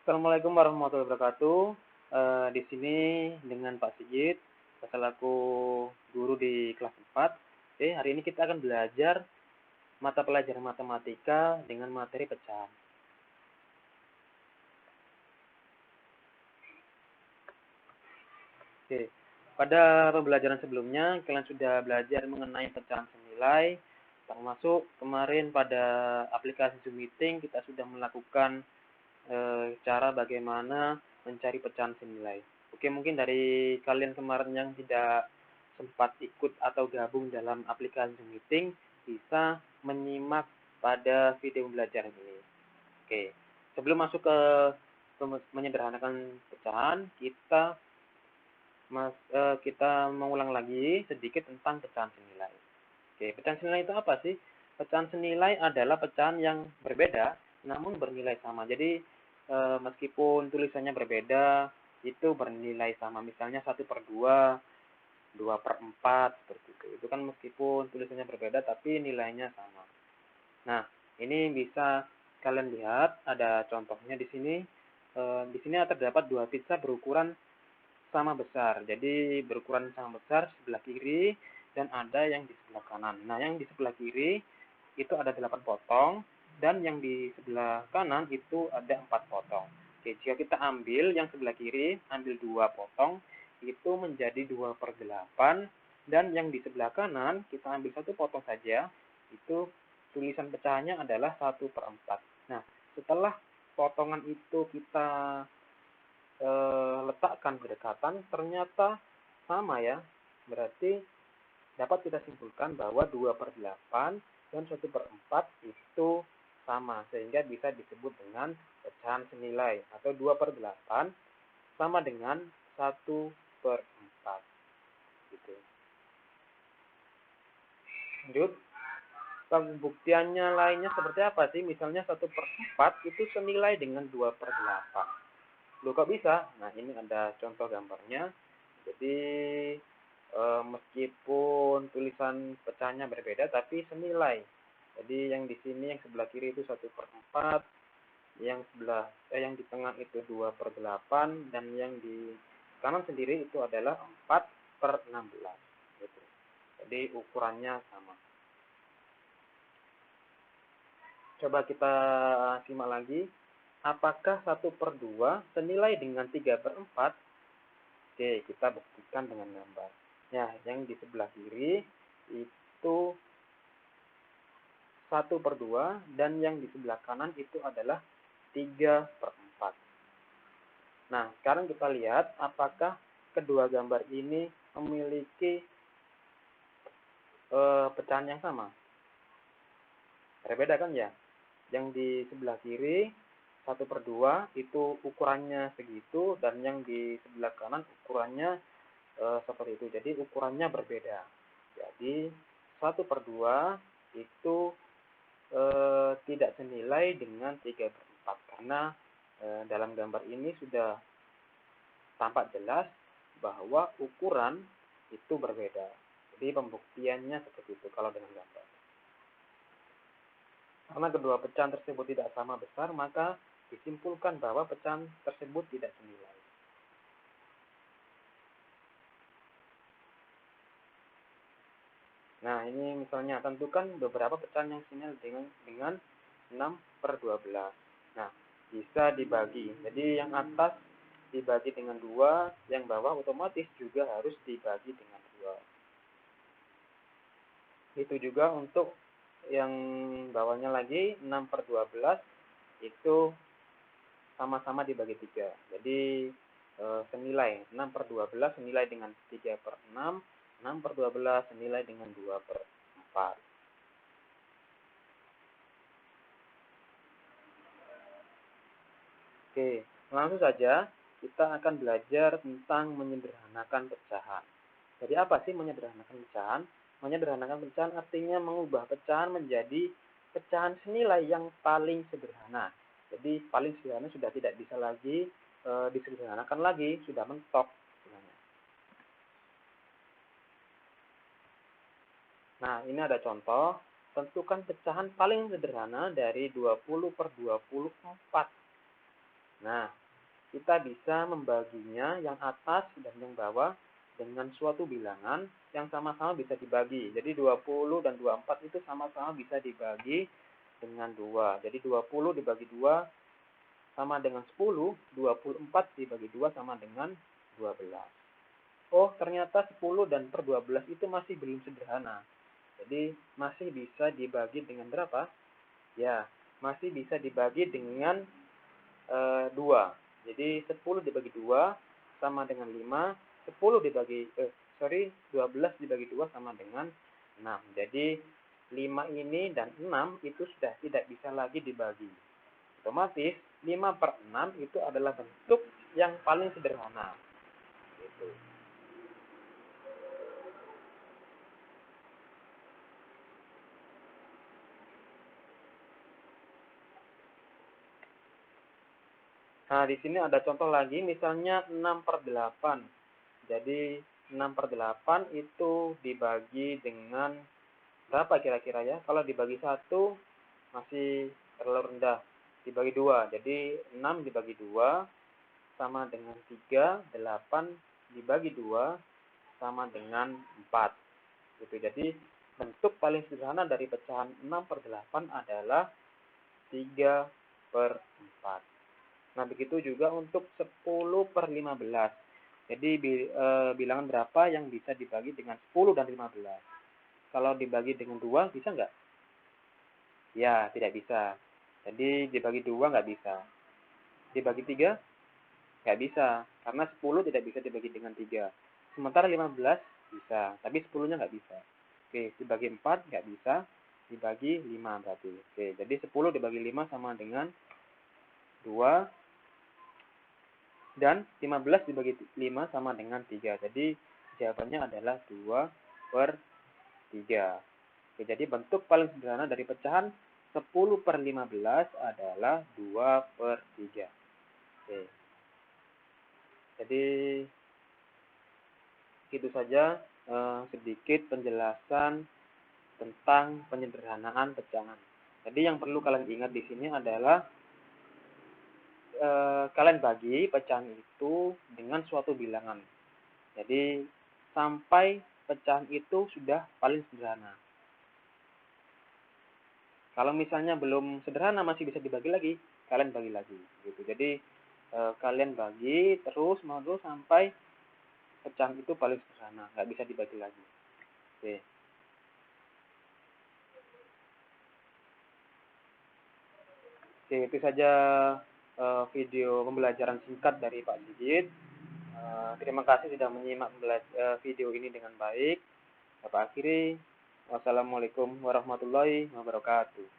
Assalamualaikum warahmatullahi wabarakatuh. Di sini dengan Pak Sigit, selaku guru di kelas 4. Oke, hari ini kita akan belajar mata pelajaran matematika dengan materi pecahan. Oke, pada pembelajaran sebelumnya kalian sudah belajar mengenai pecahan senilai, termasuk kemarin pada aplikasi Zoom Meeting kita sudah melakukan cara bagaimana mencari pecahan senilai. Oke, mungkin dari kalian kemarin yang tidak sempat ikut atau gabung dalam aplikasi Zoom Meeting bisa menyimak pada video pembelajaran ini. Oke, sebelum masuk ke menyederhanakan pecahan, kita mengulang lagi sedikit tentang pecahan senilai. Oke, pecahan senilai itu apa sih? Pecahan senilai adalah pecahan yang berbeda namun bernilai sama. Jadi meskipun tulisannya berbeda, itu bernilai sama. Misalnya 1/2, 2/4, seperti itu. Itu kan meskipun tulisannya berbeda tapi nilainya sama. Nah, ini bisa kalian lihat ada contohnya di sini. Di sini terdapat dua pizza berukuran sama besar. Jadi berukuran sama besar sebelah kiri dan ada yang di sebelah kanan. Nah, yang di sebelah kiri itu ada 8 potong dan yang di sebelah kanan itu ada 4 potong. Oke, jika kita ambil yang sebelah kiri, ambil 2 potong, itu menjadi 2/8 dan yang di sebelah kanan kita ambil 1 potong saja, itu tulisan pecahannya adalah 1/4. Nah, setelah potongan itu kita letakkan berdekatan, ternyata sama ya. Berarti dapat kita simpulkan bahwa 2/8 dan 1/4 itu sama, sehingga bisa disebut dengan pecahan senilai, atau 2/8 sama dengan 1/4. Gitu. Lanjut, pembuktiannya lainnya seperti apa sih? Misalnya 1/4 itu senilai dengan 2/8. Loh, kok bisa? Nah, ini ada contoh gambarnya. Jadi meskipun tulisan pecahannya berbeda tapi senilai. Jadi yang di sini yang sebelah kiri itu 1/4, yang di tengah itu 2/8 dan yang di kanan sendiri itu adalah 4/16. Gitu. Jadi ukurannya sama. Coba kita simak lagi. Apakah 1/2 senilai dengan 3/4? Oke, kita buktikan dengan gambar. Ya, yang di sebelah kiri itu 1/2 dan yang di sebelah kanan itu adalah 3/4. Nah, sekarang kita lihat apakah kedua gambar ini memiliki pecahan yang sama. Berbeda kan ya? Yang di sebelah kiri 1/2 itu ukurannya segitu dan yang di sebelah kanan ukurannya seperti itu. Jadi ukurannya berbeda. Jadi 1/2 itu tidak senilai dengan 3/4 karena dalam gambar ini sudah tampak jelas bahwa ukuran itu berbeda. Jadi pembuktiannya seperti itu kalau dengan gambar. Karena kedua pecahan tersebut tidak sama besar, maka disimpulkan bahwa pecahan tersebut tidak senilai. Nah, ini misalnya tentukan beberapa pecahan yang senilai dengan 6/12. Nah, bisa dibagi. Jadi yang atas dibagi dengan 2, yang bawah otomatis juga harus dibagi dengan 2. Itu juga untuk yang bawahnya lagi 6/12 itu sama-sama dibagi 3. Jadi senilai 6/12 senilai dengan 3/6, 6/12 senilai dengan 2/4. Oke, langsung saja kita akan belajar tentang menyederhanakan pecahan. Jadi apa sih menyederhanakan pecahan? Menyederhanakan pecahan artinya mengubah pecahan menjadi pecahan senilai yang paling sederhana. Jadi paling sederhana sudah tidak bisa lagi disederhanakan lagi, sudah mentok. Nah, ini ada contoh. Tentukan pecahan paling sederhana dari 20/24. Nah, kita bisa membaginya yang atas dan yang bawah dengan suatu bilangan yang sama-sama bisa dibagi. Jadi 20 dan 24 itu sama-sama bisa dibagi dengan 2. Jadi 20 dibagi 2 sama dengan 10, 24 dibagi 2 sama dengan 12. Oh, ternyata 10 dan per 12 itu masih belum sederhana. Jadi masih bisa dibagi dengan berapa? Ya, masih bisa dibagi dengan 2. Jadi 10 dibagi 2 sama dengan 5. 10 dibagi 12 dibagi 2 sama dengan 6. Jadi 5 ini dan 6 itu sudah tidak bisa lagi dibagi. Otomatis 5 per 6 itu adalah bentuk yang paling sederhana. Gitu. Nah, di sini ada contoh lagi, misalnya 6 per 8. Jadi 6 per 8 itu dibagi dengan berapa kira-kira ya? Kalau dibagi 1 masih terlalu rendah. Dibagi 2. Jadi 6 dibagi 2 sama dengan 3. 8 dibagi 2 sama dengan 4. Gitu. Jadi bentuk paling sederhana dari pecahan 6 per 8 adalah 3 per 4. Nah, begitu juga untuk 10 per 15. Jadi bilangan berapa yang bisa dibagi dengan 10 dan 15? Kalau dibagi dengan 2 bisa nggak? Ya, tidak bisa. Jadi dibagi 2 nggak bisa. Dibagi 3 nggak bisa. Karena 10 tidak bisa dibagi dengan 3. Sementara 15 bisa. Tapi 10-nya nggak bisa. Oke, dibagi 4 nggak bisa. Dibagi 5 berarti. Oke, jadi 10 dibagi 5 sama dengan 2. Dan 15 dibagi 5 sama dengan 3. Jadi jawabannya adalah 2 per 3. Oke, jadi bentuk paling sederhana dari pecahan 10 per 15 adalah 2 per 3. Oke. Jadi itu saja sedikit penjelasan tentang penyederhanaan pecahan. Jadi yang perlu kalian ingat di sini adalah kalian bagi pecahan itu dengan suatu bilangan. Jadi sampai pecahan itu sudah paling sederhana. Kalau misalnya belum sederhana masih bisa dibagi lagi, kalian bagi lagi gitu. Jadi kalian bagi terus menerus sampai pecahan itu paling sederhana, nggak bisa dibagi lagi. Oke. Oke, itu saja video pembelajaran singkat dari Pak Sigit. Terima kasih sudah menyimak video ini dengan baik. Bapak akhiri, wassalamualaikum warahmatullahi wabarakatuh.